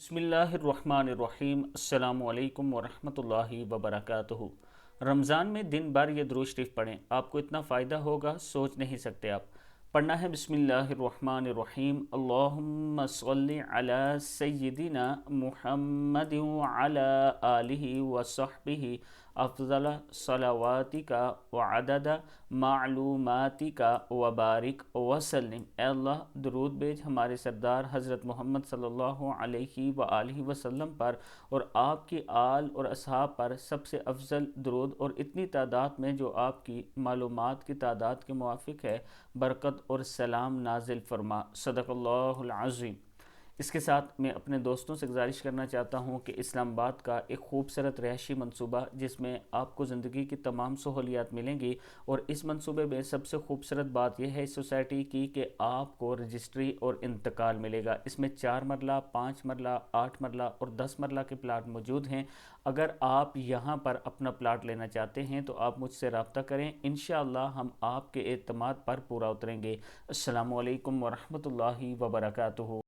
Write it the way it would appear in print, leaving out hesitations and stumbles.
بسم اللہ الرحمن الرحیم۔ السلام علیکم ورحمۃ اللہ وبرکاتہ۔ رمضان میں دن بھر یہ درود شریف پڑھیں، آپ کو اتنا فائدہ ہوگا سوچ نہیں سکتے آپ۔ پڑھنا ہے بسم اللہ الرحمن الرحیم، اللہم صلی علی سیدنا محمد وعلی آلہ وصحبہ افضل صلواتک وعدد معلوماتک وبارک وسلم۔ اے اللہ درود بھیج ہمارے سردار حضرت محمد صلی اللہ علیہ وآلہ وسلم پر اور آپ کی آل اور اصحاب پر سب سے افضل درود، اور اتنی تعداد میں جو آپ کی معلومات کی تعداد کے موافق ہے، برکت اور سلام نازل فرما۔ صدق اللہ العظیم۔ اس کے ساتھ میں اپنے دوستوں سے گزارش کرنا چاہتا ہوں کہ اسلام آباد کا ایک خوبصورت رہائشی منصوبہ جس میں آپ کو زندگی کی تمام سہولیات ملیں گی، اور اس منصوبے میں سب سے خوبصورت بات یہ ہے اس سوسائٹی کی کہ آپ کو رجسٹری اور انتقال ملے گا۔ اس میں 4 مرلہ، 5 مرلہ، 8 مرلہ اور 10 مرلہ کے پلاٹ موجود ہیں۔ اگر آپ یہاں پر اپنا پلاٹ لینا چاہتے ہیں تو آپ مجھ سے رابطہ کریں، انشاءاللہ ہم آپ کے اعتماد پر پورا اتریں گے۔ السلام علیکم ورحمۃ اللہ وبرکاتہ۔